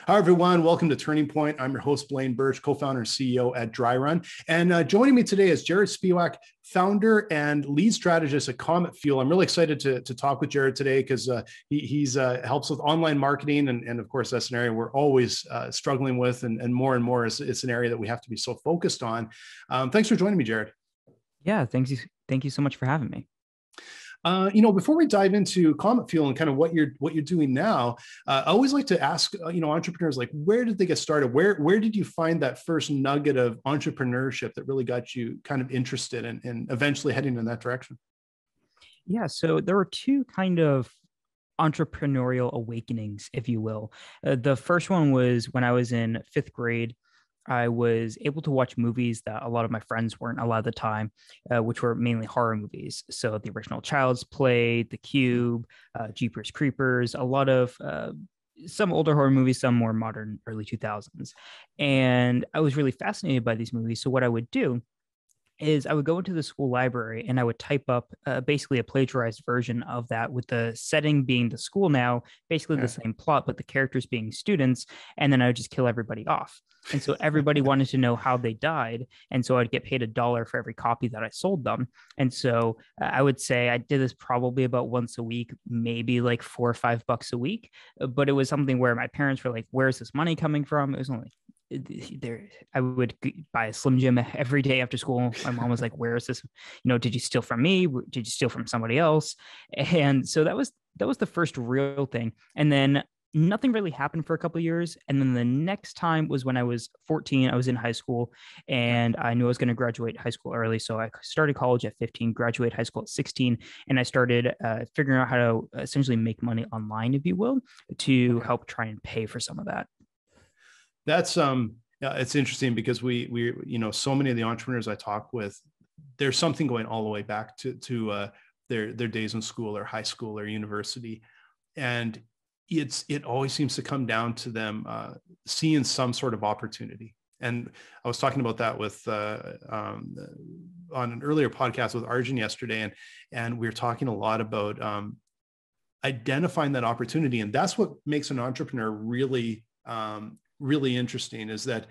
Hi, everyone. Welcome to Turning Point. I'm your host, Blaine Birch, co-founder and CEO at DryRun. And joining me today is Jared Spiewak, founder and lead strategist at Comet Fuel. I'm really excited to talk with Jared today because he's helps with online marketing. And of course, that's an area we're always struggling with. And more it's an area that we have to be so focused on. Thanks for joining me, Jared. Yeah, thanks. Thank you so much for having me. Before we dive into Comet Fuel and kind of what you're doing now, I always like to ask, entrepreneurs, like, where did they get started? Where did you find that first nugget of entrepreneurship that really got you kind of interested and eventually heading in that direction? Yeah, so there were two kind of entrepreneurial awakenings, if you will. The first one was when I was in fifth grade. I was able to watch movies that a lot of my friends weren't allowed at the time, which were mainly horror movies. So the original Child's Play, The Cube, Jeepers Creepers, a lot of some older horror movies, some more modern, early 2000s. And I was really fascinated by these movies. So what I would do is I would go into the school library and I would type up basically a plagiarized version of that with the setting being the school now, basically the same plot, but the characters being students. And then I would just kill everybody off. And so everybody wanted to know how they died. And so I'd get paid $1 for every copy that I sold them. And so I would say I did this probably about once a week, maybe like $4 or $5 a week. But it was something where my parents were like, where's this money coming from? It was only there. I would buy a Slim Jim every day after school. My mom was like, where is this, did you steal from me? Did you steal from somebody else? And so that was the first real thing. And then nothing really happened for a couple of years. And then the next time was when I was 14. I was in high school and I knew I was going to graduate high school early. So I started college at 15, graduate high school at 16. And I started figuring out how to essentially make money online, if you will, to help try and pay for some of that. That's yeah, it's interesting because we so many of the entrepreneurs I talk with, there's something going all the way back to their days in school or high school or university, and it always seems to come down to them seeing some sort of opportunity. And I was talking about that with on an earlier podcast with Arjun yesterday, and we were talking a lot about identifying that opportunity, and that's what makes an entrepreneur really interesting, is that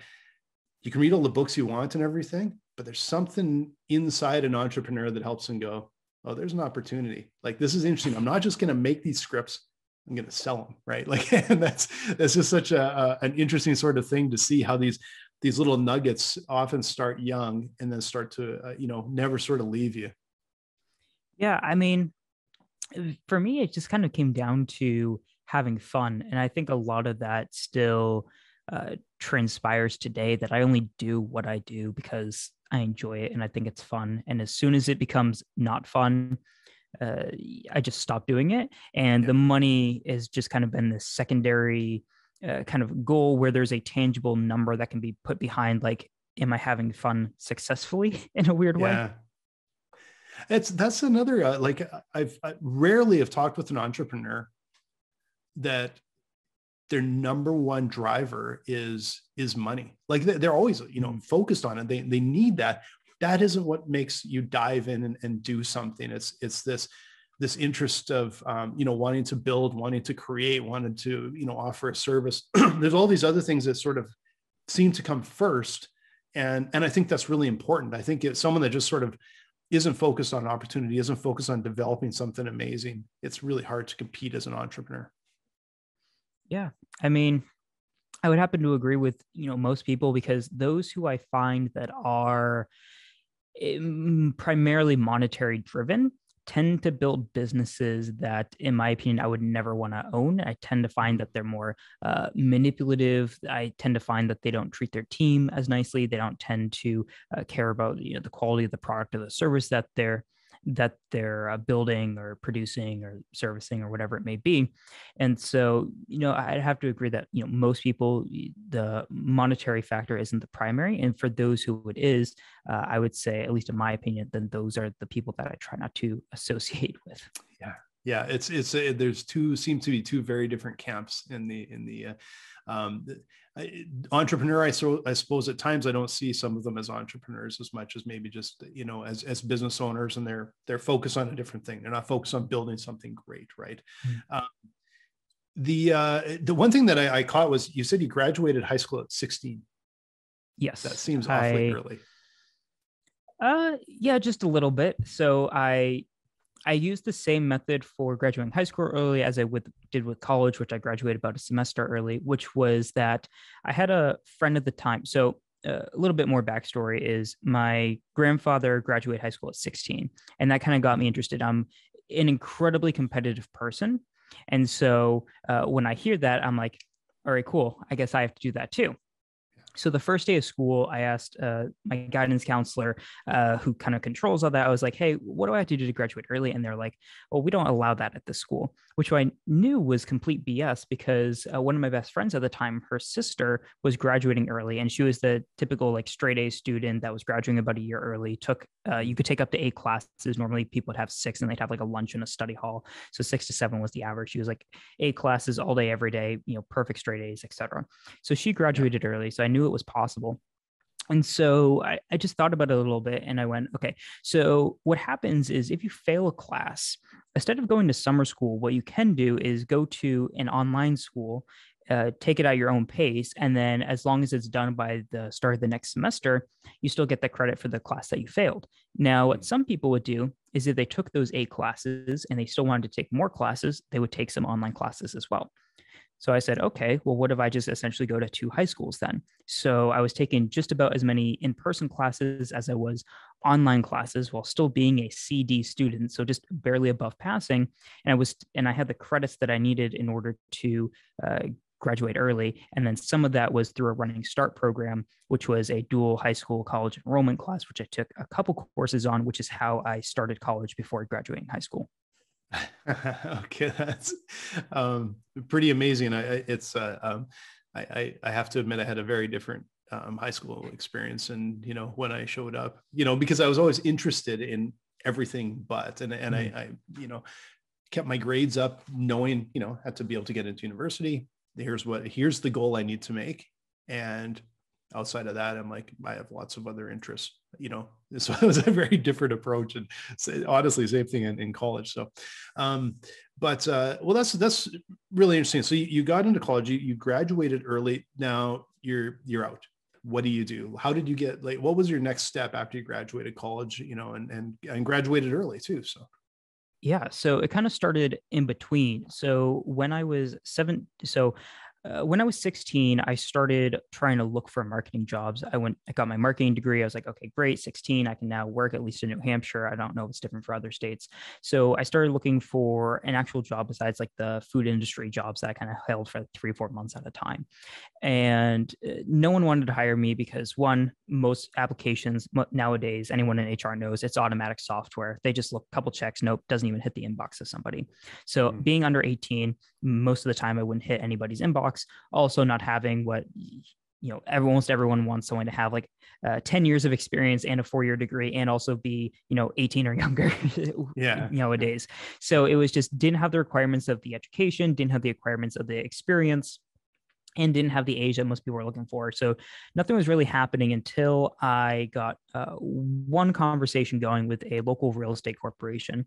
you can read all the books you want and everything, but there's something inside an entrepreneur that helps them go, oh, there's an opportunity. Like, this is interesting. I'm not just going to make these scripts. I'm going to sell them. Right. Like, and that's just such an interesting sort of thing to see how these little nuggets often start young and then start to, never sort of leave you. Yeah. I mean, for me, it just kind of came down to having fun. And I think a lot of that still transpires today, that I only do what I do because I enjoy it and I think it's fun. And as soon as it becomes not fun, uh, I just stop doing it. And Yeah. the money has just kind of been this secondary kind of goal where there's a tangible number that can be put behind, like, am I having fun successfully in a weird way? Yeah. That's another, I rarely have talked with an entrepreneur that their number one driver is money. Like, they're always, focused on it. They need that. That isn't what makes you dive in and do something. It's this interest of, wanting to build, wanting to create, wanting to, offer a service. There's all these other things that sort of seem to come first. And I think that's really important. I think it's someone that just sort of isn't focused on opportunity, isn't focused on developing something amazing. It's really hard to compete as an entrepreneur. Yeah. I mean, I would happen to agree with, most people, because those who I find that are primarily monetary driven tend to build businesses that, in my opinion, I would never want to own. I tend to find that they're more manipulative. I tend to find that they don't treat their team as nicely. They don't tend to care about the quality of the product or the service that they're building or producing or servicing or whatever it may be. And so, I'd have to agree that, most people, the monetary factor isn't the primary. And for those who it is, I would say, at least in my opinion, then those are the people that I try not to associate with. Yeah. Yeah. There's seem to be two very different camps in the um, entrepreneur. I suppose at times I don't see some of them as entrepreneurs as much as maybe just, as business owners, and they're focused on a different thing. They're not focused on building something great. Right. Mm. Um, The one thing that I caught was you said you graduated high school at 16. That Yes, seems awfully early. yeah, just a little bit. So I used the same method for graduating high school early as did with college, which I graduated about a semester early, which was that I had a friend at the time. So a little bit more backstory is my grandfather graduated high school at 16, and that kind of got me interested. I'm an incredibly competitive person. And so when I hear that, I'm like, all right, cool. I guess I have to do that too. So the first day of school, I asked my guidance counselor, who kind of controls all that. I was like, "Hey, what do I have to do to graduate early?" And they're like, "Well, we don't allow that at the school," which I knew was complete BS because one of my best friends at the time, her sister was graduating early, and she was the typical like straight A student that was graduating about a year early. You could take up to 8 classes. Normally, people would have 6, and they'd have like a lunch in a study hall. So 6 to 7 was the average. She was like 8 classes all day, every day. Perfect straight A's, etc. So she graduated early. So I knew it was possible. And so I just thought about it a little bit and I went, okay, so what happens is if you fail a class, instead of going to summer school, what you can do is go to an online school, take it at your own pace. And then as long as it's done by the start of the next semester, you still get the credit for the class that you failed. Now, what some people would do is if they took those 8 classes and they still wanted to take more classes, they would take some online classes as well. So I said, okay, well, what if I just essentially go to 2 high schools then? So I was taking just about as many in-person classes as I was online classes while still being a CD student, so just barely above passing. And I had the credits that I needed in order to graduate early. And then some of that was through a Running Start program, which was a dual high school college enrollment class, which I took a couple courses on, which is how I started college before graduating high school. Okay, that's pretty amazing. I have to admit I had a very different high school experience, and when I showed up, because I was always interested in everything, and I kept my grades up, knowing had to be able to get into university. Here's the goal I need to make, and outside of that, I'm like, I have lots of other interests, so it was a very different approach. And honestly, same thing in college. So, well, that's really interesting. So you got into college, you graduated early. Now you're out. What do you do? How did you get, like, what was your next step after you graduated college, and graduated early too? So. Yeah, so it kind of started in between. So when I was 16, I started trying to look for marketing jobs. I got my marketing degree. I was like, okay, great, 16, I can now work at least in New Hampshire. I don't know if it's different for other states. So I started looking for an actual job besides like the food industry jobs that I kind of held for 3 or 4 months at a time. And no one wanted to hire me because one, most applications nowadays, anyone in HR knows it's automatic software. They just look, couple checks, nope, doesn't even hit the inbox of somebody. So being under 18, most of the time I wouldn't hit anybody's inbox. Also not having what almost everyone wants someone to have like 10 years of experience and a 4-year degree and also be 18 or younger. Nowadays. So it was just didn't have the requirements of the education, didn't have the requirements of the experience, and didn't have the age that most people were looking for. So nothing was really happening until I got one conversation going with a local real estate corporation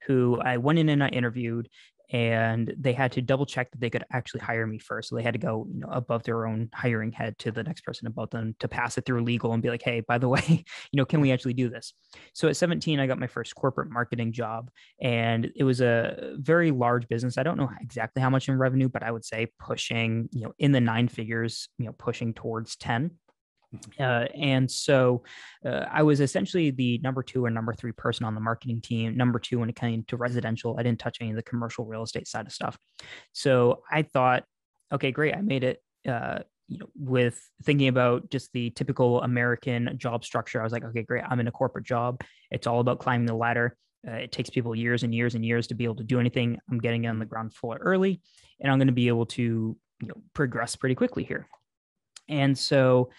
who I went in and I interviewed, and they had to double check that they could actually hire me first. So they had to go above their own hiring head to the next person above them to pass it through legal and be like, hey, by the way, can we actually do this? So at 17, I got my first corporate marketing job, and it was a very large business. I don't know exactly how much in revenue, but I would say pushing, in the 9 figures, pushing towards 10. And so I was essentially the number 2 or number 3 person on the marketing team, number 2 when it came to residential. I didn't touch any of the commercial real estate side of stuff. So I thought, okay, great. I made it, with thinking about just the typical American job structure. I was like, okay, great. I'm in a corporate job. It's all about climbing the ladder. It takes people years and years and years to be able to do anything. I'm getting on the ground floor early, and I'm going to be able to, progress pretty quickly here. And so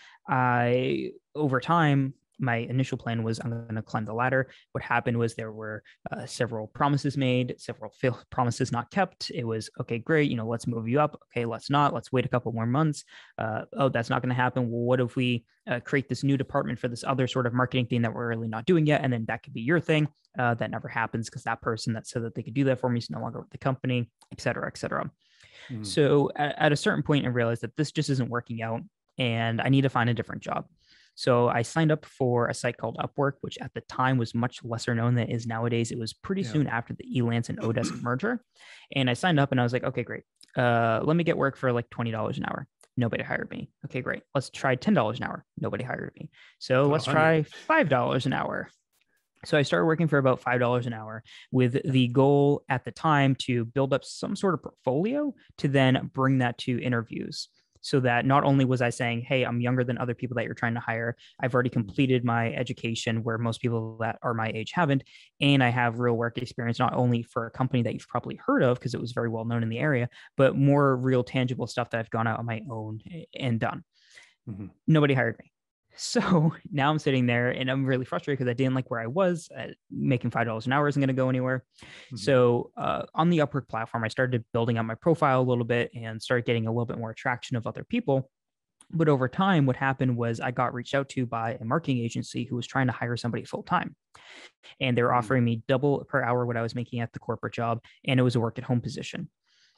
over time, my initial plan was I'm going to climb the ladder. What happened was there were several promises made, several promises not kept. It was, okay, great. Let's move you up. Okay, let's not. Let's wait a couple more months. Oh, that's not going to happen. Well, what if we create this new department for this other sort of marketing thing that we're really not doing yet? And then that could be your thing. That never happens because that person that said that they could do that for me is no longer with the company, et cetera, et cetera. Mhm. So at a certain point, I realized that this just isn't working out and I need to find a different job. So I signed up for a site called Upwork, which at the time was much lesser known than it is nowadays. It was pretty Yeah. soon after the Elance and Odesk merger. And I signed up and I was like, okay, great. Let me get work for like $20 an hour. Nobody hired me. Okay, great. Let's try $10 an hour. Nobody hired me. So let's 100. try $5 an hour. So I started working for about $5 an hour with the goal at the time to build up some sort of portfolio to then bring that to interviews. So that not only was I saying, hey, I'm younger than other people that you're trying to hire, I've already completed my education where most people that are my age haven't. And I have real work experience, not only for a company that you've probably heard of because it was very well known in the area, but more real tangible stuff that I've gone out on my own and done. Mhm. Nobody hired me. So now I'm sitting there and I'm really frustrated because I didn't like where I was. Making $5 an hour isn't going to go anywhere. Mhm. So on the Upwork platform, I started building out my profile a little bit and started getting a little bit more attraction of other people. But over time, what happened was I got reached out to by a marketing agency who was trying to hire somebody full time. And they were Mhm. offering me double per hour what I was making at the corporate job. And it was a work at home position.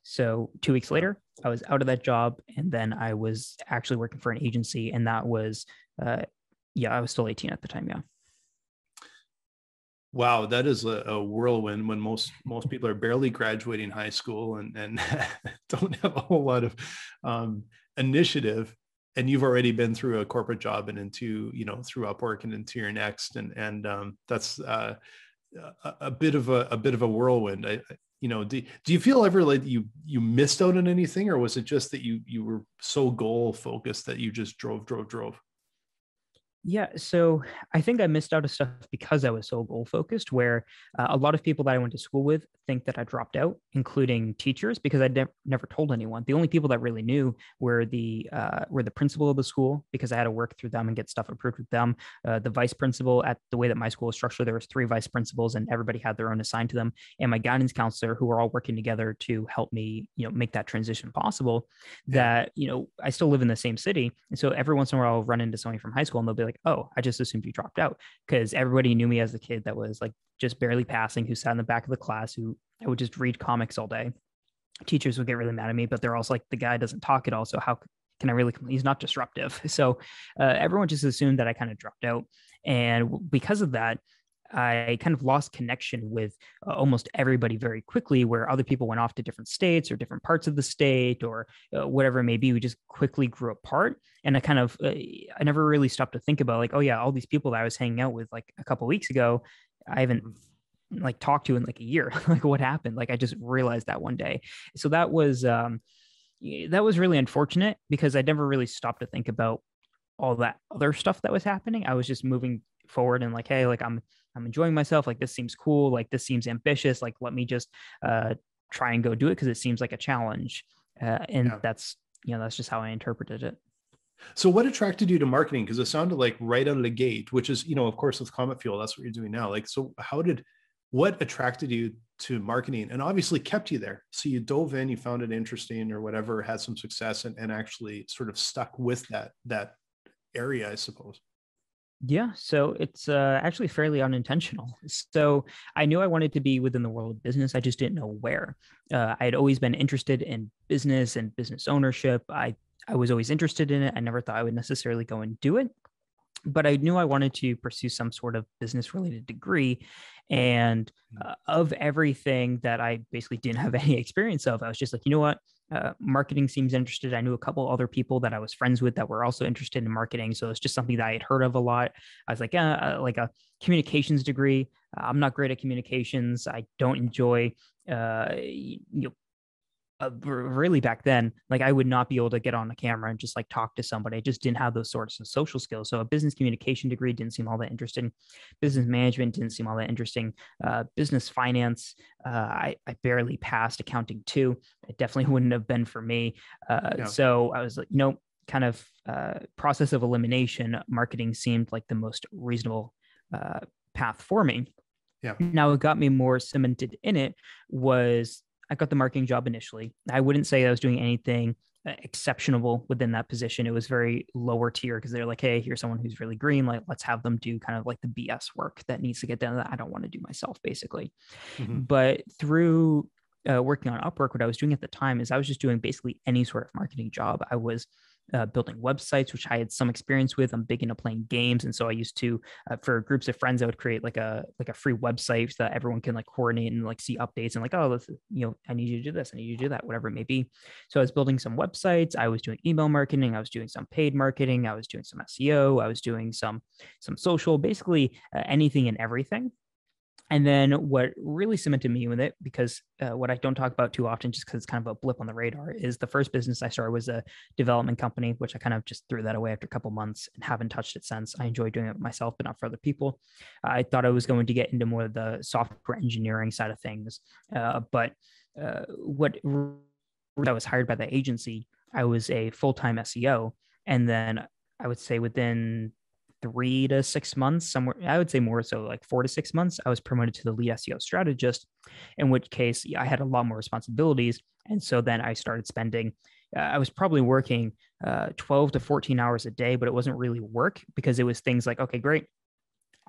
So 2 weeks Wow. later, I was out of that job, and then I was actually working for an agency, and that was, yeah, I was still 18 at the time. Yeah, Wow, that is a whirlwind when most people are barely graduating high school and don't have a whole lot of initiative, and you've already been through a corporate job and into through Upwork and into your next, and that's a bit of a whirlwind. Do you feel ever like you missed out on anything, or was it just that you were so goal focused that you just drove? yeah. So I think I missed out of stuff because I was so goal focused. Where a lot of people that I went to school with think that I dropped out, including teachers, because I never told anyone. The only people that really knew were the principal of the school, because I had to work through them and get stuff approved with them. The vice principal, at the way that my school is structured, there was three vice principals, and everybody had their own assigned to them, and my guidance counselor, who were all working together to help me, make that transition possible. Yeah. That I still live in the same city, and so every once in a while I'll run into somebody from high school, and they'll be like, "Oh, I just assumed you dropped out," because everybody knew me as the kid that was like just barely passing, who sat in the back of the class, who I would just read comics all day. Teachers would get really mad at me, but they're also like, the guy doesn't talk at all, so how can I really? He's not disruptive. So everyone just assumed that I kind of dropped out, and because of that, I kind of lost connection with almost everybody very quickly, where other people went off to different states or different parts of the state or whatever it may be. We just quickly grew apart. And I never really stopped to think about like, oh yeah, all these people that I was hanging out with like a couple of weeks ago, I haven't Mhm. like talked to in like a year. Like what happened? Like I just realized that one day. So that was really unfortunate because I never really stopped to think about all that other stuff that was happening. I was just moving forward and like, hey, like I'm enjoying myself. Like this seems cool. Like this seems ambitious. Like let me just try and go do it because it seems like a challenge. And Yeah. that's just how I interpreted it. So what attracted you to marketing? Because it sounded like right out of the gate, which is, of course, with Comet Fuel, that's what you're doing now. Like, so what attracted you to marketing and obviously kept you there? So you dove in, you found it interesting or whatever, had some success and actually sort of stuck with that area, I suppose. Yeah, so it's actually fairly unintentional. So I knew I wanted to be within the world of business. I just didn't know where. I had always been interested in business and business ownership. I was always interested in it. I never thought I would necessarily go and do it, but I knew I wanted to pursue some sort of business related degree. And of everything that I basically didn't have any experience of, I was just like, you know what? Marketing seems interested. I knew a couple other people that I was friends with that were also interested in marketing. So it's just something that I had heard of a lot. I was like a communications degree. I'm not great at communications. I don't enjoy, really back then, like I would not be able to get on a camera and just like talk to somebody. I just didn't have those sorts of social skills. So a business communication degree didn't seem all that interesting. Business management didn't seem all that interesting. Business finance, I barely passed accounting too. It definitely wouldn't have been for me. Yeah. So I was like, kind of process of elimination, marketing seemed like the most reasonable path for me. Yeah. Now, what got me more cemented in it was I got the marketing job initially. I wouldn't say I was doing anything exceptional within that position. It was very lower tier because they're like, hey, here's someone who's really green. Like, let's have them do kind of like the BS work that needs to get done that I don't want to do myself, basically. Mhm. But through working on Upwork, what I was doing at the time is I was just doing basically any sort of marketing job. I was building websites, which I had some experience with. I'm big into playing games, and so I used to, for groups of friends, I would create like a free website so that everyone can like coordinate and like see updates and like, oh, let's, I need you to do this, I need you to do that, whatever it may be. So I was building some websites. I was doing email marketing. I was doing some paid marketing. I was doing some SEO. I was doing some social, basically anything and everything. And then what really cemented me with it, because what I don't talk about too often, just because it's kind of a blip on the radar, is the first business I started was a development company, which I kind of just threw that away after a couple months and haven't touched it since. I enjoy doing it myself, but not for other people. I thought I was going to get into more of the software engineering side of things. But what I was hired by the agency, I was a full-time SEO. And then I would say within 3 to 6 months, somewhere, I would say more so like 4 to 6 months, I was promoted to the lead SEO strategist, in which case I had a lot more responsibilities. And so then I started spending, I was probably working 12 to 14 hours a day, but it wasn't really work because it was things like, okay, great,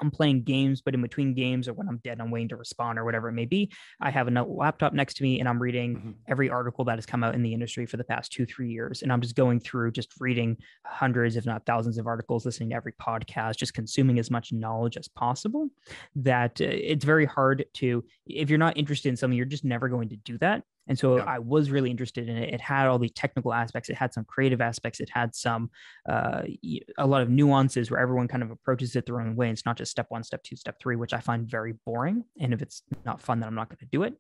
I'm playing games, but in between games or when I'm dead, I'm waiting to respond or whatever it may be, I have a laptop next to me and I'm reading every article that has come out in the industry for the past 2-3 years. And I'm just going through, just reading hundreds, if not thousands of articles, listening to every podcast, just consuming as much knowledge as possible, that it's very hard to, if you're not interested in something, you're just never going to do that. And so I was really interested in it. It had all the technical aspects. It had some creative aspects. It had some, a lot of nuances where everyone kind of approaches it their own way. It's not just step 1, step 2, step 3, which I find very boring. And if it's not fun, then I'm not going to do it.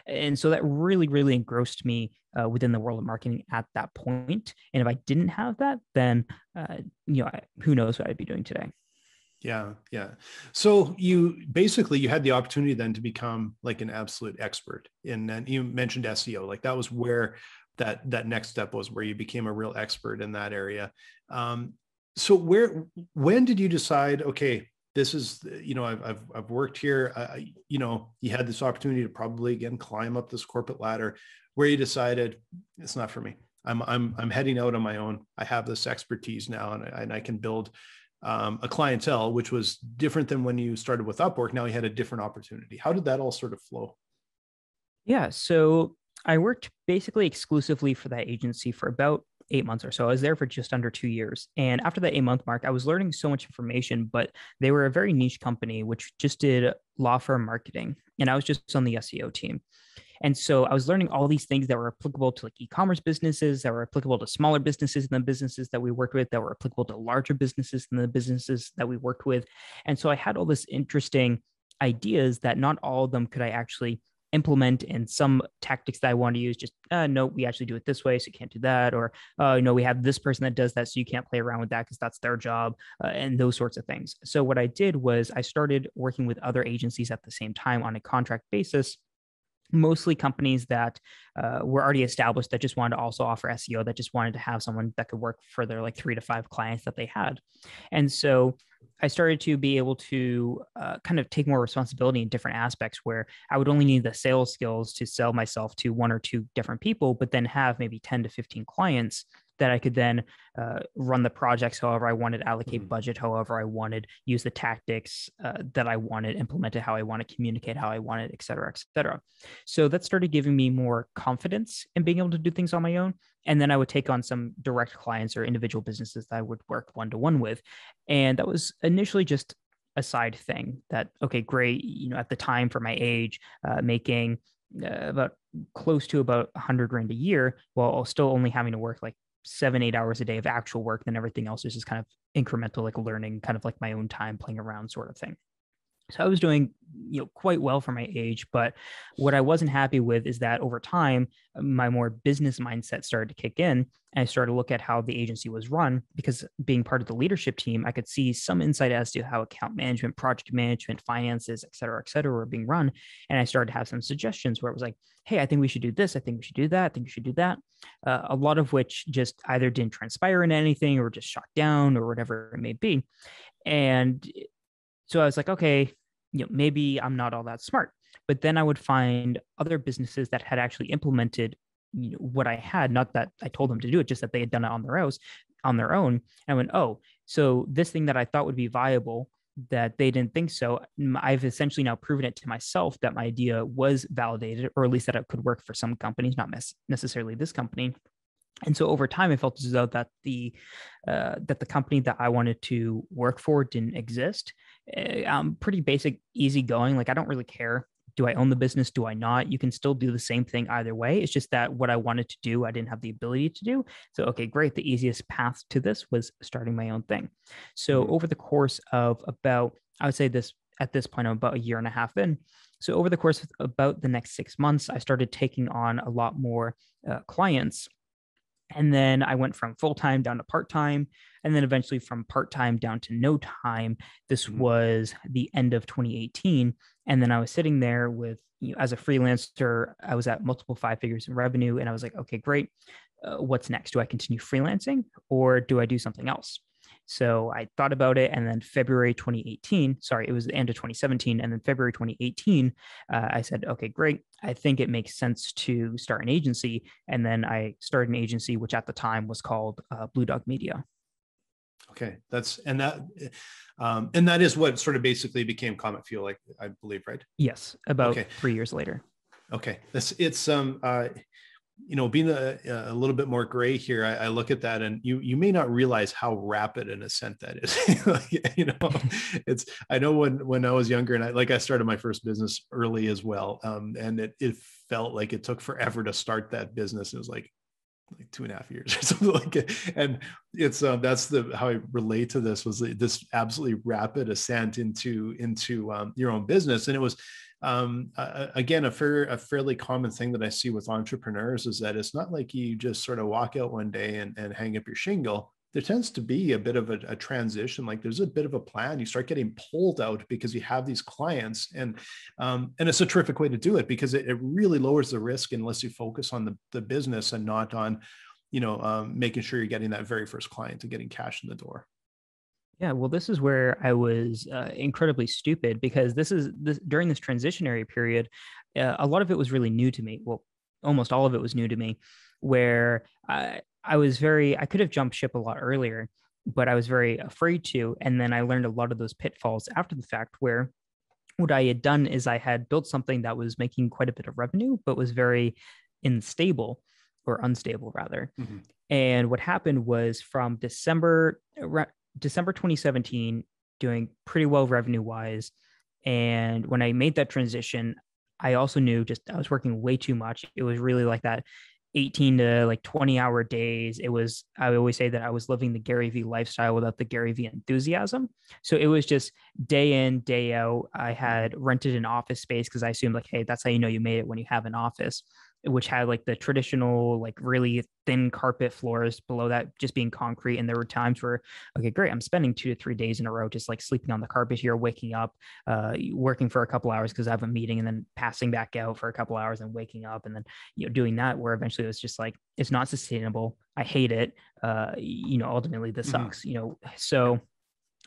And so that really, really engrossed me within the world of marketing at that point. And if I didn't have that, then, who knows what I'd be doing today. Yeah. Yeah. So you had the opportunity then to become like an absolute expert in, and you mentioned SEO, like that was where that next step was, where you became a real expert in that area. So when did you decide, okay, this is, I've worked here, you had this opportunity to probably again, climb up this corporate ladder, where you decided it's not for me. I'm heading out on my own. I have this expertise now and I can build a clientele, which was different than when you started with Upwork. Now you had a different opportunity. How did that all sort of flow? Yeah. So I worked basically exclusively for that agency for about 8 months or so. I was there for just under 2 years. And after that 8-month mark, I was learning so much information, but they were a very niche company, which just did law firm marketing. And I was just on the SEO team. And so I was learning all these things that were applicable to like e-commerce businesses, that were applicable to smaller businesses than the businesses that we worked with, that were applicable to larger businesses than the businesses that we worked with. And so I had all this interesting ideas that not all of them could I actually implement, and some tactics that I want to use, just no, we actually do it this way, so you can't do that, or we have this person that does that, so you can't play around with that because that's their job, and those sorts of things. So what I did was I started working with other agencies at the same time on a contract basis, mostly companies that were already established, that just wanted to also offer SEO, that just wanted to have someone that could work for their like 3 to 5 clients that they had. And so I started to be able to kind of take more responsibility in different aspects, where I would only need the sales skills to sell myself to 1 or 2 different people, but then have maybe 10 to 15 clients that I could then run the projects however I wanted, allocate budget however I wanted, use the tactics that I wanted, implement it how I want to, communicate how I wanted, et cetera, et cetera. So that started giving me more confidence in being able to do things on my own. And then I would take on some direct clients or individual businesses that I would work one-to-one with. And that was initially just a side thing that, okay, great. At the time for my age, making about close to about 100 grand a year, while still only having to work like 7-8 hours a day of actual work. Then everything else is just kind of incremental, like learning, kind of like my own time, playing around sort of thing. So I was doing, quite well for my age, but what I wasn't happy with is that over time, my more business mindset started to kick in, and I started to look at how the agency was run, because being part of the leadership team, I could see some insight as to how account management, project management, finances, et cetera, were being run. And I started to have some suggestions where it was like, hey, I think we should do this. I think we should do that. I think we should do that. A lot of which just either didn't transpire into anything or just shot down or whatever it may be. And so I was like, okay, maybe I'm not all that smart. But then I would find other businesses that had actually implemented what I had, not that I told them to do it, just that they had done it on their own. And I went, oh, so this thing that I thought would be viable that they didn't think so. I've essentially now proven it to myself that my idea was validated, or at least that it could work for some companies, not necessarily this company. And so over time, I felt as though that the company that I wanted to work for didn't exist. I'm pretty basic, easygoing. Like, I don't really care. Do I own the business? Do I not? You can still do the same thing either way. It's just that what I wanted to do, I didn't have the ability to do. So, okay, great. The easiest path to this was starting my own thing. So over the course of about, I would say this at this point, I'm about a year and a half in. So over the course of about the next 6 months, I started taking on a lot more clients. And then I went from full time down to part time, and then eventually from part time down to no time. This was the end of 2018. And then I was sitting there with, as a freelancer, I was at multiple 5 figures in revenue. And I was like, okay, great. What's next? Do I continue freelancing or do I do something else? So I thought about it. And then February 2018, sorry, it was the end of 2017. And then February 2018, I said, okay, great. I think it makes sense to start an agency. And then I started an agency, which at the time was called Blue Dog Media. Okay, and that is what sort of basically became Comet Fuel, like, I believe, right? Yes, about 3 years later. Okay, it's being a little bit more gray here, I look at that, and you may not realize how rapid an ascent that is. It's, I know when I was younger, and I started my first business early as well, and it felt like it took forever to start that business. It was like 2.5 years or something like it. And it's that's how I relate to this, was this absolutely rapid ascent into your own business. And it was again a fairly common thing that I see with entrepreneurs, is that it's not like you just sort of walk out one day and hang up your shingle. There tends to be a bit of a transition. Like, there's a bit of a plan. You start getting pulled out because you have these clients, and it's a terrific way to do it, because it really lowers the risk unless you focus on the business and not on, making sure you're getting that very first client and getting cash in the door. Yeah, well, this is where I was incredibly stupid, because during this transitionary period, a lot of it was really new to me. Well, almost all of it was new to me, where I could have jumped ship a lot earlier, but I was very afraid to. And then I learned a lot of those pitfalls after the fact, where what I had done is I had built something that was making quite a bit of revenue, but was very unstable rather. Mm-hmm. And what happened was, from December 2017, doing pretty well revenue wise. And when I made that transition, I also knew I was working way too much. It was really like that 18 to 20-hour days. I always say that I was living the Gary Vee lifestyle without the Gary Vee enthusiasm. So it was just day in, day out. I had rented an office space because I assumed, hey, that's how you know you made it, when you have an office, which had the traditional, really thin carpet floors, below that just being concrete. And there were times where, okay, great, I'm spending 2 to 3 days in a row just sleeping on the carpet here, waking up, working for a couple hours because I have a meeting, and then passing back out for a couple hours and waking up, and then doing that, where eventually it was just it's not sustainable. I hate it. Ultimately this sucks. So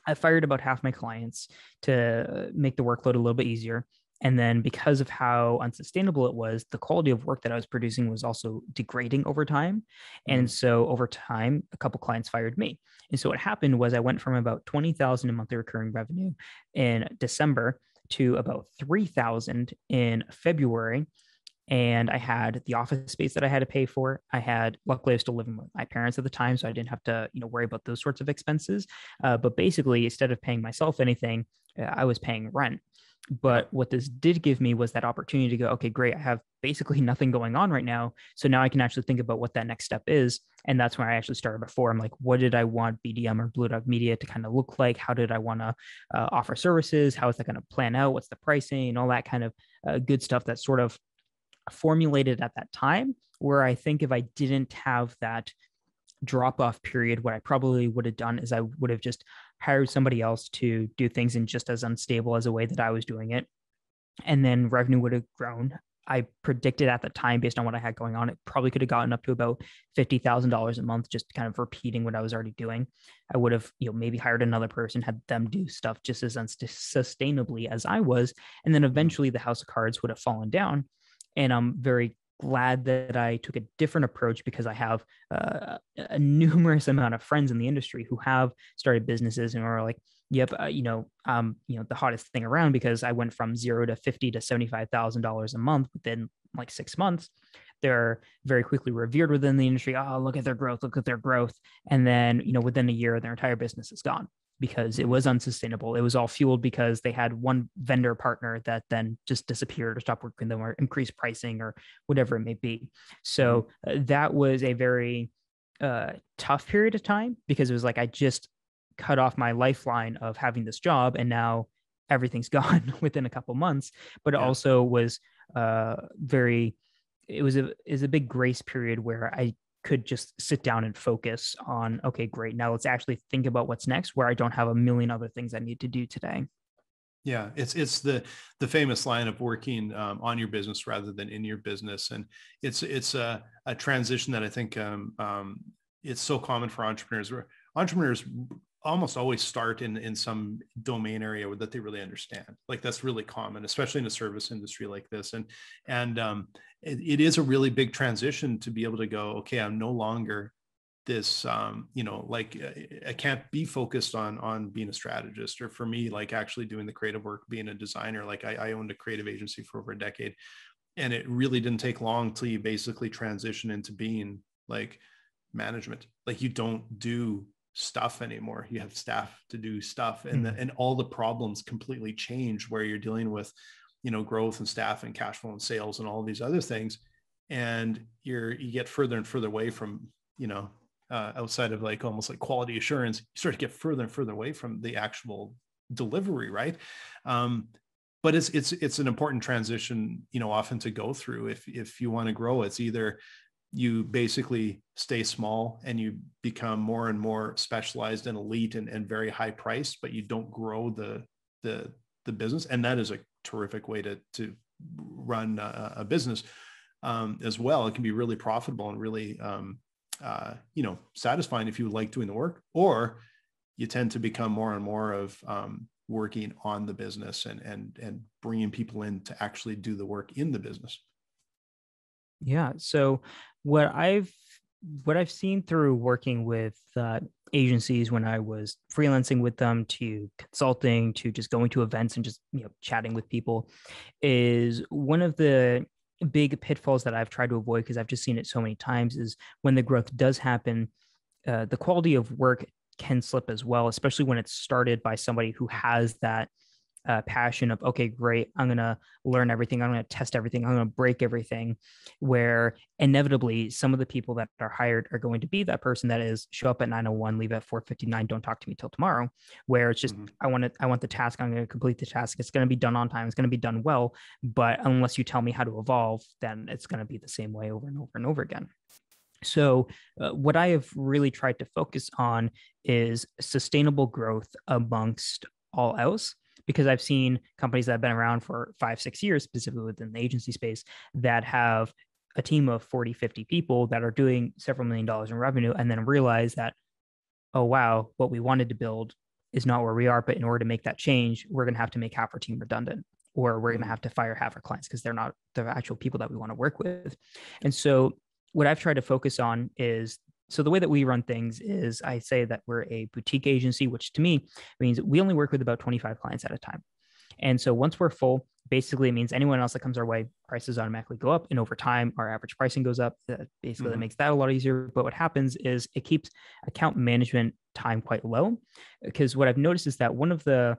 I fired about half my clients to make the workload a little bit easier. And then, because of how unsustainable it was, the quality of work that I was producing was also degrading over time. And so over time, a couple clients fired me. And so what happened was, I went from about 20,000 in monthly recurring revenue in December to about 3,000 in February. And I had the office space that I had to pay for. Luckily, I was still living with my parents at the time, so I didn't have to, worry about those sorts of expenses. But basically, instead of paying myself anything, I was paying rent. But what this did give me was that opportunity to go, okay, great, I have basically nothing going on right now. So now I can actually think about what that next step is. And that's where I actually started before. I'm like, what did I want BDM or Blue Dog Media to kind of look like? How did I want to offer services? How is that going to plan out? What's the pricing and all that kind of good stuff that sort of formulated at that time, where I think if I didn't have that drop off period, what I probably would have done is I would have just hired somebody else to do things in just as unstable as a way that I was doing it. And then revenue would have grown. I predicted at the time, based on what I had going on, it probably could have gotten up to about $50,000 a month, just kind of repeating what I was already doing. I would have, maybe hired another person, had them do stuff just as unsustainably as I was. And then eventually the house of cards would have fallen down. And I'm very glad that I took a different approach, because I have a numerous amount of friends in the industry who have started businesses and are like, Yep. The hottest thing around, because I went from zero to 50 to $75,000 a month within like 6 months. They're very quickly revered within the industry. Oh, look at their growth. Look at their growth. And then, within a year, their entire business is gone because it was unsustainable. It was all fueled because they had one vendor partner that then just disappeared or stopped working with them or increased pricing or whatever it may be. So that was a very tough period of time, because it was like I just cut off my lifeline of having this job, and now everything's gone within a couple months. But it also was very, it was a big grace period where I could just sit down and focus on, okay, great, now let's actually think about what's next, where I don't have a million other things I need to do today. Yeah, it's the famous line of working on your business rather than in your business, and it's a transition that I think it's so common for entrepreneurs. Where entrepreneurs almost always start in some domain area that they really understand. Like that's really common, especially in a service industry like this. And it is a really big transition to be able to go, okay, I'm no longer this, I can't be focused on being a strategist, or for me, like actually doing the creative work, being a designer. Like I owned a creative agency for over a decade, and it really didn't take long till you basically transition into being like management. Like you don't do stuff anymore, you have staff to do stuff, and all the problems completely change, where you're dealing with growth and staff and cash flow and sales and all of these other things, and you get further and further away from outside of like almost like quality assurance. You start to get further and further away from the actual delivery, right? But it's an important transition often to go through if you want to grow. It's either you basically stay small and you become more and more specialized and elite and very high priced, but you don't grow the business. And that is a terrific way to run a business as well. It can be really profitable and really satisfying if you like doing the work, or you tend to become more and more of working on the business and bringing people in to actually do the work in the business. Yeah. So what I've seen through working with agencies, when I was freelancing with them, to consulting, to just going to events and just chatting with people, is one of the big pitfalls that I've tried to avoid, because I've just seen it so many times, is when the growth does happen, the quality of work can slip as well, especially when it's started by somebody who has that passion of, okay, great, I'm going to learn everything, I'm going to test everything, I'm going to break everything, where inevitably some of the people that are hired are going to be that person that is show up at 9:01, leave at 4:59, don't talk to me till tomorrow, where it's just, I want the task, I'm going to complete the task, it's going to be done on time, it's going to be done well, but unless you tell me how to evolve, then it's going to be the same way over and over and over again. So what I have really tried to focus on is sustainable growth amongst all else, because I've seen companies that have been around for 5-6 years, specifically within the agency space, that have a team of 40, 50 people that are doing several $1 million in revenue, and then realize that, oh, wow, what we wanted to build is not where we are. But in order to make that change, we're going to have to make half our team redundant, or we're going to have to fire half our clients because they're not the actual people that we want to work with. And so what I've tried to focus on is, so the way that we run things is, I say that we're a boutique agency, which to me means we only work with about 25 clients at a time. And so once we're full, basically it means anyone else that comes our way, prices automatically go up. And over time, our average pricing goes up. Basically, that makes that a lot easier. But what happens is it keeps account management time quite low, because what I've noticed is that one of the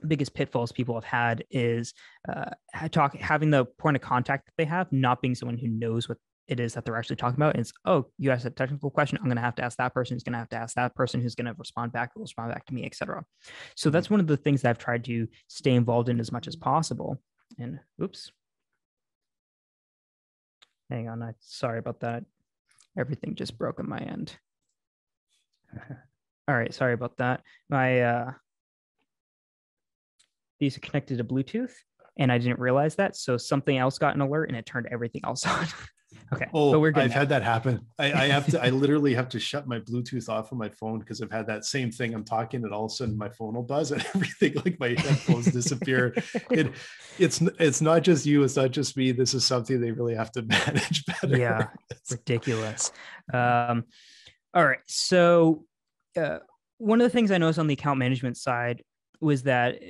biggest pitfalls people have had is having the point of contact that they have not being someone who knows what it is that they're actually talking about. And it's, oh, you asked a technical question, I'm going to have to ask that person, who's going to have to ask that person, who's going to respond back, who will respond back to me, etc. So that's one of the things that I've tried to stay involved in as much as possible. And oops, hang on, sorry about that. Everything just broke on my end. All right, sorry about that. These are connected to Bluetooth, and I didn't realize that. So something else got an alert, and it turned everything else on. Okay. Oh, I've had that happen. I literally have to shut my Bluetooth off of my phone, because I've had that same thing. I'm talking and all of a sudden my phone will buzz and everything, like my headphones disappear. It's not just you. It's not just me. This is something they really have to manage better. Yeah. Ridiculous. All right. So one of the things I noticed on the account management side was that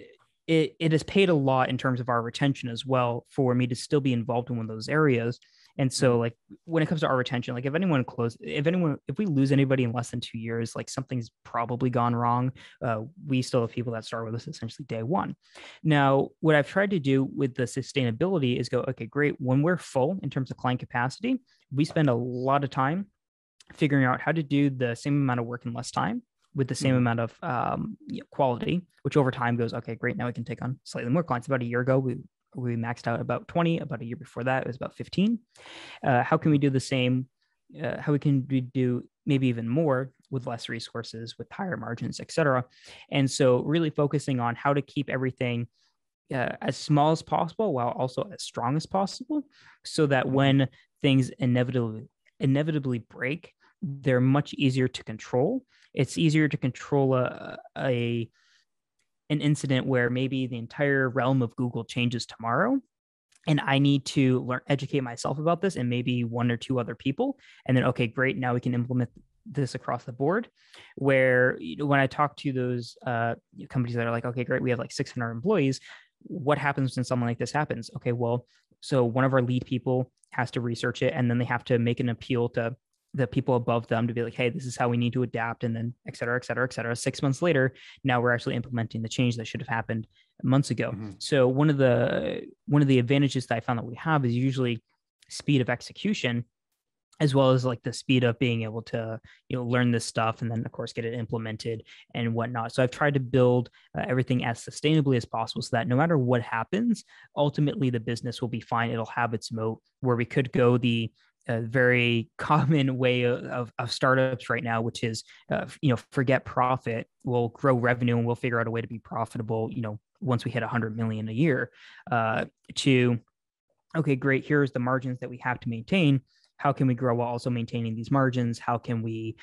it has paid a lot in terms of our retention as well for me to still be involved in one of those areas. And so, like, when it comes to our retention, like if we lose anybody in less than 2 years, like something's probably gone wrong. We still have people that start with us essentially day one. Now, what I've tried to do with the sustainability is go, okay, great. When we're full in terms of client capacity, we spend a lot of time figuring out how to do the same amount of work in less time with the same amount of quality, which over time goes, okay, great. Now we can take on slightly more clients. About a year ago, we maxed out about 20. About a year before that, it was about 15. How can we do the same? How we can do maybe even more with less resources, with higher margins, et cetera. And so really focusing on how to keep everything as small as possible while also as strong as possible, so that when things inevitably break, they're much easier to control. It's easier to control an incident where maybe the entire realm of Google changes tomorrow, and I need to educate myself about this and maybe one or two other people. And then, okay, great. Now we can implement this across the board. Where, when I talk to those companies that are like, okay, great, we have like 600 employees. What happens when something like this happens? Okay, well, so one of our lead people has to research it, and then they have to make an appeal to the people above them to be like, hey, this is how we need to adapt. And then et cetera, et cetera, et cetera. 6 months later, now we're actually implementing the change that should have happened months ago. So one of the advantages that I found that we have is usually speed of execution, as well as like the speed of being able to, learn this stuff and then of course get it implemented and whatnot. So I've tried to build everything as sustainably as possible, so that no matter what happens, ultimately the business will be fine. It'll have its moat. Where we could go the very common way of startups right now, which is, forget profit, we'll grow revenue and we'll figure out a way to be profitable, once we hit 100 million a year, to, okay, great, here's the margins that we have to maintain. How can we grow while also maintaining these margins? How can we,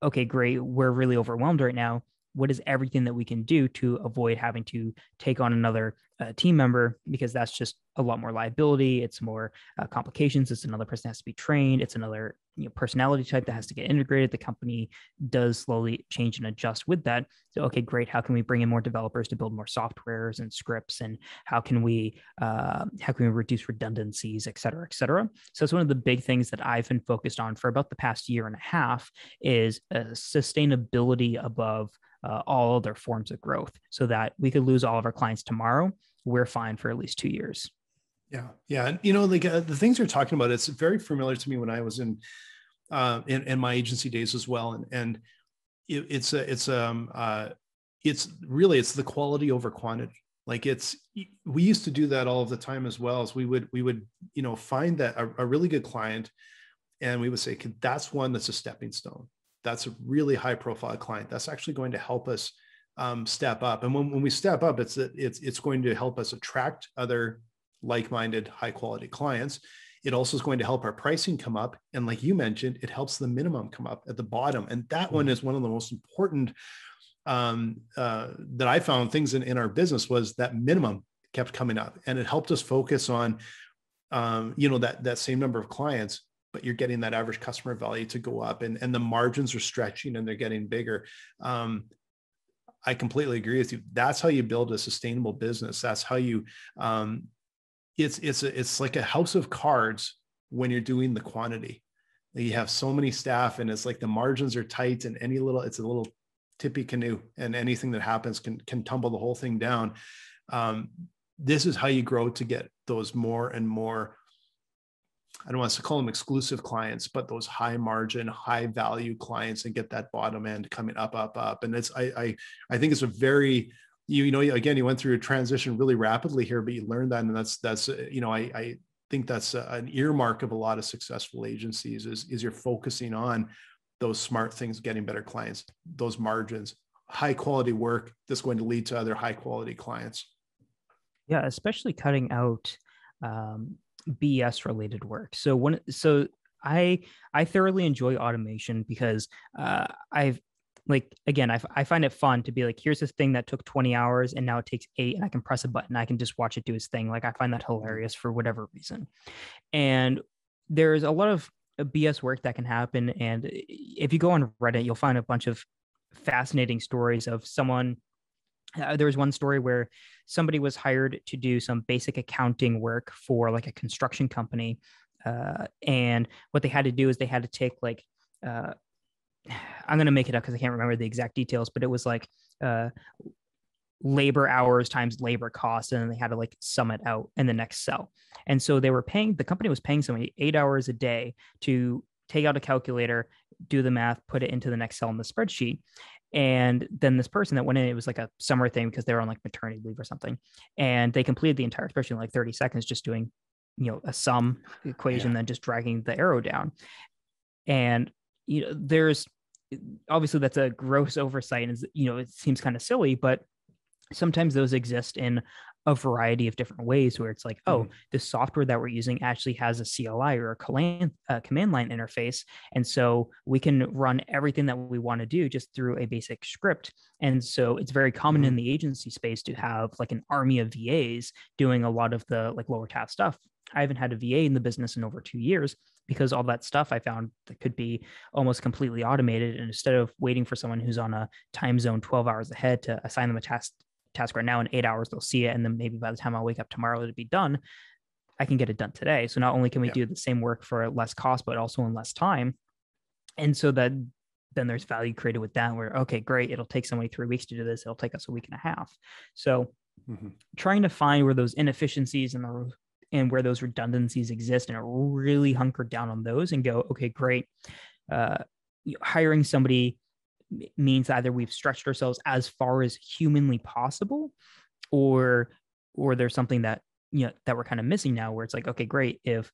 okay, great, we're really overwhelmed right now. What is everything that we can do to avoid having to take on another team member? Because that's just a lot more liability. It's more complications. It's another person that has to be trained. It's another personality type that has to get integrated. The company does slowly change and adjust with that. So, okay, great. How can we bring in more developers to build more softwares and scripts? And how can we reduce redundancies, et cetera, et cetera? So it's one of the big things that I've been focused on for about the past year and a half is sustainability above all other forms of growth, so that we could lose all of our clients tomorrow. We're fine for at least 2 years. Yeah. Yeah. And, the things you're talking about, it's very familiar to me when I was in my agency days as well. And it's the quality over quantity. Like we used to do that all of the time as well. As we would, find that a really good client, and we would say, that's one that's a stepping stone. That's a really high profile client. That's actually going to help us step up. And when we step up, it's going to help us attract other like-minded, high-quality clients. It also is going to help our pricing come up. And like you mentioned, it helps the minimum come up at the bottom. And that one is one of the most important that I found things in our business, was that minimum kept coming up. And it helped us focus on, that same number of clients, but you're getting that average customer value to go up, and the margins are stretching and they're getting bigger. I completely agree with you. That's how you build a sustainable business. That's how you, it's like a house of cards when you're doing the quantity. You have so many staff, and it's like the margins are tight, and it's a little tippy canoe, and anything that happens can tumble the whole thing down. This is how you grow to get those more and more, I don't want to call them exclusive clients, but those high margin, high value clients, and get that bottom end coming up. And I think it's a very, again, you went through a transition really rapidly here, but you learned that. And that's, I think that's an earmark of a lot of successful agencies is you're focusing on those smart things, getting better clients, those margins, high quality work that's going to lead to other high quality clients. Yeah, especially cutting out BS related work. So I thoroughly enjoy automation because I find it fun to be like, here's this thing that took 20 hours and now it takes 8, and I can press a button. I can just watch it do its thing. Like, I find that hilarious for whatever reason. And there's a lot of BS work that can happen. And if you go on Reddit, you'll find a bunch of fascinating stories of someone. There was one story where somebody was hired to do some basic accounting work for like a construction company. And what they had to do is they had to take like, I'm going to make it up because I can't remember the exact details, but it was like labor hours times labor costs, and then they had to like sum it out in the next cell. And so the company was paying somebody 8 hours a day to take out a calculator, do the math, put it into the next cell in the spreadsheet. And then this person that went in, it was like a summer thing because they were on like maternity leave or something. And they completed the entire spreadsheet in like 30 seconds, just doing, a sum equation, then just dragging the arrow down. And, there's obviously that's a gross oversight, and, it seems kind of silly, but sometimes those exist in a variety of different ways where it's like, oh, the software that we're using actually has a CLI or a command line interface. And so we can run everything that we want to do just through a basic script. And so it's very common in the agency space to have like an army of VAs doing a lot of the like lower task stuff. I haven't had a VA in the business in over 2 years because all that stuff I found that could be almost completely automated. And instead of waiting for someone who's on a time zone 12 hours ahead to assign them a task right now, in 8 hours they'll see it, and then maybe by the time I wake up tomorrow it'll be done, I can get it done today. So not only can we do the same work for less cost, but also in less time. And so that then there's value created with that, where, okay, great, it'll take somebody 3 weeks to do this, it'll take us a week and a half. So trying to find where those inefficiencies and where those redundancies exist, and really hunker down on those and go, okay, great. Hiring somebody means either we've stretched ourselves as far as humanly possible, or there's something that that we're kind of missing now, where it's like, okay, great, if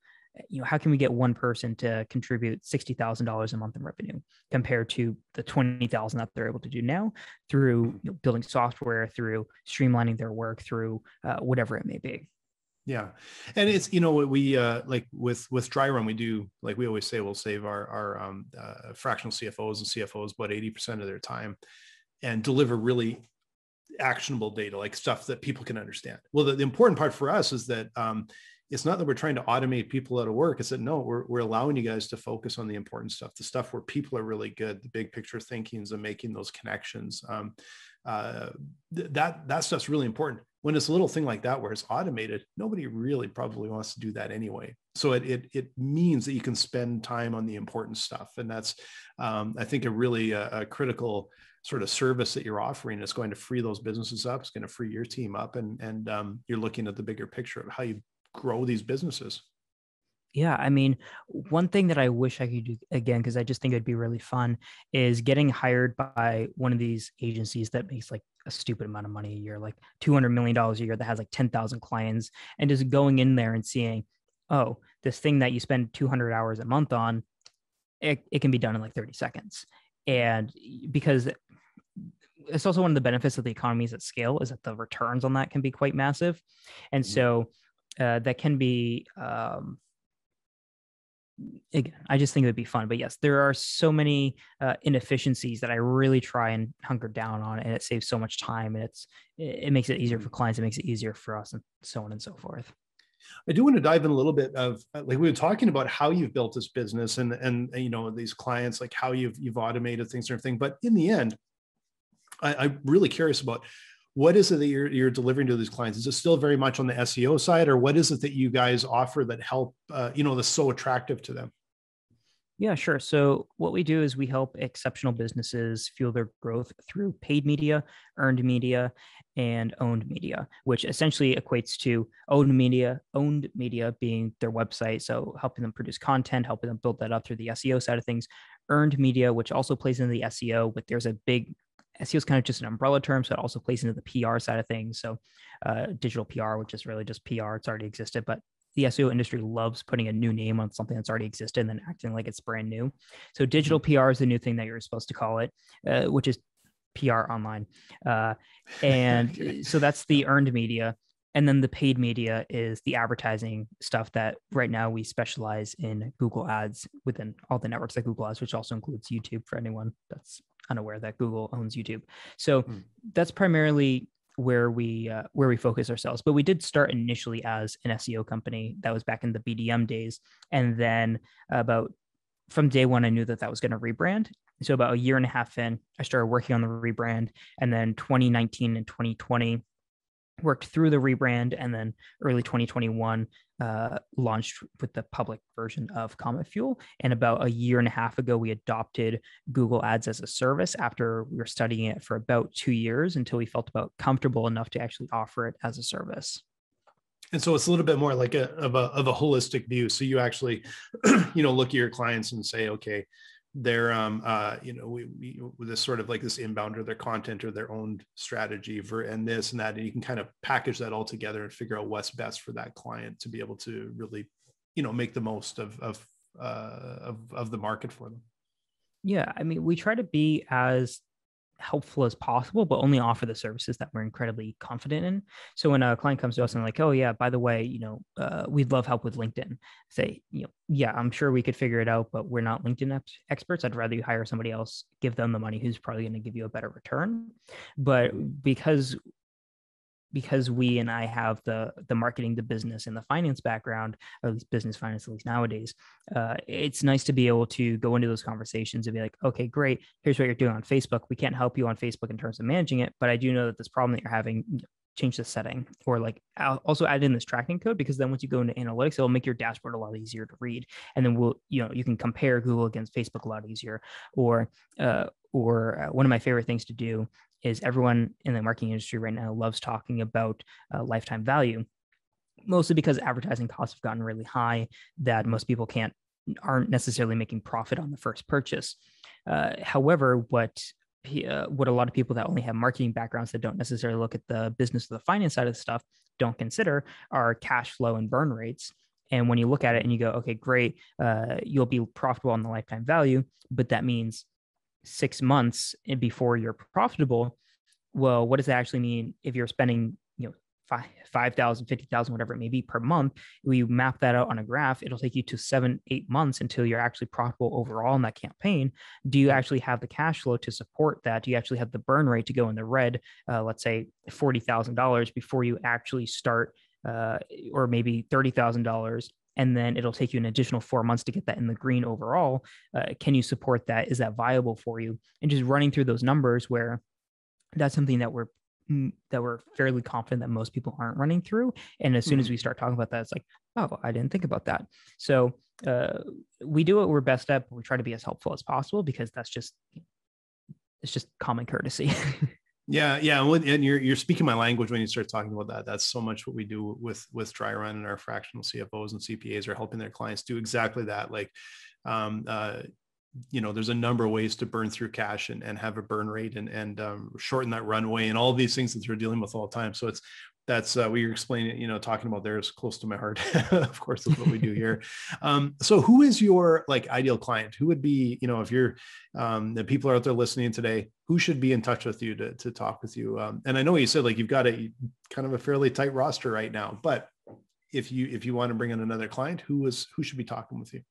how can we get one person to contribute $60,000 a month in revenue compared to the 20,000 that they're able to do now through building software, through streamlining their work, through whatever it may be. Yeah. And it's, we like with dry run, we do, like we always say, we'll save our fractional CFOs and CFOs about 80% of their time and deliver really actionable data, like stuff that people can understand. Well, the important part for us is that it's not that we're trying to automate people out of work. It's that, no, we're allowing you guys to focus on the important stuff, the stuff where people are really good, the big picture thinkings and making those connections. That stuff's really important. When it's a little thing like that where it's automated, nobody really probably wants to do that anyway. So it means that you can spend time on the important stuff, and that's I think a really a critical sort of service that you're offering. Is going to free those businesses up. It's going to free your team up, and you're looking at the bigger picture of how you grow these businesses. Yeah, I mean, one thing that I wish I could do again, because I just think it'd be really fun, is getting hired by one of these agencies that makes like a stupid amount of money a year, like $200 million a year, that has like 10,000 clients, and just going in there and seeing, oh, this thing that you spend 200 hours a month on, it can be done in like 30 seconds. And because it's also one of the benefits of the economies at scale is that the returns on that can be quite massive. And so that can be, again, I just think it would be fun. But yes, there are so many inefficiencies that I really try and hunker down on, and it saves so much time, and it makes it easier for clients, it makes it easier for us, and so on and so forth. I do want to dive in a little bit of, like, we were talking about how you've built this business and these clients, like how you've automated things and everything. But in the end, I'm really curious about, what is it that you're delivering to these clients? Is it still very much on the SEO side, or what is it that you guys offer that help, that's so attractive to them? Yeah, sure. So what we do is we help exceptional businesses fuel their growth through paid media, earned media, and owned media, which essentially equates to owned media being their website. So helping them produce content, helping them build that up through the SEO side of things. Earned media, which also plays into the SEO, but there's a big SEO is kind of just an umbrella term, so it also plays into the PR side of things. So digital PR, which is really just PR, it's already existed, but the SEO industry loves putting a new name on something that's already existed and then acting like it's brand new. So digital PR is the new thing that you're supposed to call it, which is PR online. And so that's the earned media. And then the paid media is the advertising stuff that right now we specialize in Google Ads within all the networks like Google Ads, which also includes YouTube for anyone that's unaware that Google owns YouTube. So that's primarily where we focus ourselves. But we did start initially as an SEO company. That was back in the BDM days. And then from day one, I knew that was going to rebrand. So about a year and a half in, I started working on the rebrand, and then 2019 and 2020 worked through the rebrand, and then early 2021 launched with the public version of Comet Fuel. And about a year and a half ago, we adopted Google Ads as a service after we were studying it for about 2 years until we felt about comfortable enough to actually offer it as a service. And so it's a little bit more like of a holistic view. So you actually, look at your clients and say, okay, they're we this sort of like this inbound or their content or their own strategy and this and that, and you can kind of package that all together and figure out what's best for that client to be able to really make the most of the market for them. Yeah, I mean, we try to be as helpful as possible, but only offer the services that we're incredibly confident in. So when a client comes to us and like, oh yeah, by the way, we'd love help with LinkedIn. Say, yeah, I'm sure we could figure it out, but we're not LinkedIn experts. I'd rather you hire somebody else, give them the money who's probably going to give you a better return. But because we and I have the marketing, the business, and the finance background, or at least business finance, at least nowadays, it's nice to be able to go into those conversations and be like, okay, great, here's what you're doing on Facebook. We can't help you on Facebook in terms of managing it, but I do know that this problem that you're having, change the setting, or like I'll also add in this tracking code, because then once you go into analytics, it'll make your dashboard a lot easier to read. And then you can compare Google against Facebook a lot easier. Or one of my favorite things to do is everyone in the marketing industry right now loves talking about lifetime value, mostly because advertising costs have gotten really high that most people aren't necessarily making profit on the first purchase. However, what a lot of people that only have marketing backgrounds that don't necessarily look at the business or the finance side of the stuff don't consider are cash flow and burn rates. And when you look at it and you go, okay, great, you'll be profitable on the lifetime value, but that means 6 months before you're profitable. Well, what does that actually mean if you're spending, 5,000, 50,000, whatever it may be per month? We map that out on a graph. It'll take you to 7-8 months until you're actually profitable overall in that campaign. Do you actually have the cash flow to support that? Do you actually have the burn rate to go in the red, let's say $40,000 before you actually start, or maybe $30,000? And then it'll take you an additional 4 months to get that in the green overall. Can you support that? Is that viable for you? And just running through those numbers, where that's something that we're fairly confident that most people aren't running through. And as soon as we start talking about that, it's like, oh, I didn't think about that. So we do what we're best at, but we try to be as helpful as possible, because it's just common courtesy. Yeah. And you're speaking my language when you start talking about that. That's so much what we do with Dry Run, and our fractional CFOs and CPAs are helping their clients do exactly that. Like, there's a number of ways to burn through cash and have a burn rate and shorten that runway and all these things that they're dealing with all the time. So that's what you're explaining, talking about there is close to my heart. Of course, that's what we do here. So who is your ideal client? Who would be, if you're, the people are out there listening today, who should be in touch with you to talk with you? And I know you said you've got a kind of a fairly tight roster right now, but if you want to bring in another client, who should be talking with you?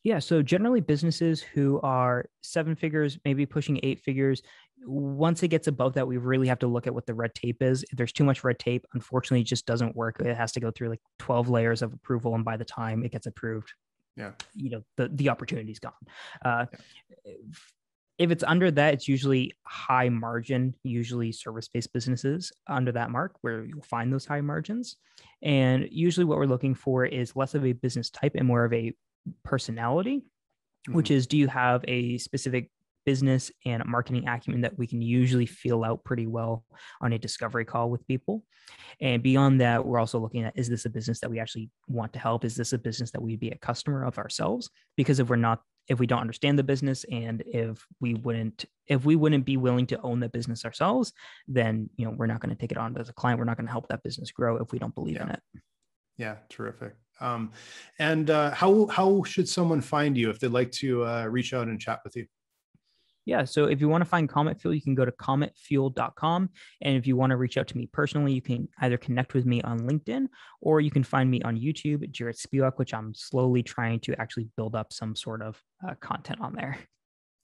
Yeah. So generally businesses who are 7 figures, maybe pushing 8 figures, once it gets above that, we really have to look at what the red tape is. If there's too much red tape, unfortunately, it just doesn't work. It has to go through 12 layers of approval. And by the time it gets approved, the opportunity's gone. If it's under that, it's usually high margin, usually service-based businesses under that mark where you'll find those high margins. And usually what we're looking for is less of a business type and more of a personality, which is, do you have a specific business and marketing acumen that we can usually feel out pretty well on a discovery call with people? And beyond that, we're also looking at, is this a business that we actually want to help? Is this a business that we'd be a customer of ourselves? Because if we don't understand the business, and if we wouldn't be willing to own the business ourselves, then we're not going to take it on as a client. We're not going to help that business grow if we don't believe in it. Yeah, terrific. And how should someone find you if they'd like to reach out and chat with you? Yeah. So if you want to find Comet Fuel, you can go to cometfuel.com. And if you want to reach out to me personally, you can either connect with me on LinkedIn, or you can find me on YouTube, Jarrett Spiewak, which I'm slowly trying to actually build up some sort of content on there.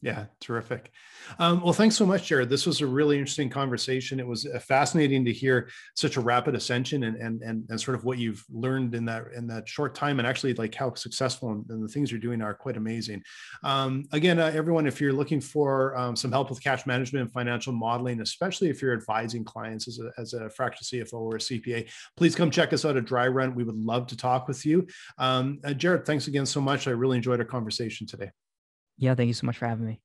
Yeah, terrific. Well, thanks so much, Jared. This was a really interesting conversation. It was fascinating to hear such a rapid ascension and sort of what you've learned in that short time, and actually like how successful and the things you're doing are quite amazing. Again, everyone, if you're looking for some help with cash management and financial modeling, especially if you're advising clients as a fractional CFO or a CPA, please come check us out at Dry Run. We would love to talk with you. Jared, thanks again so much. I really enjoyed our conversation today. Yeah, thank you so much for having me.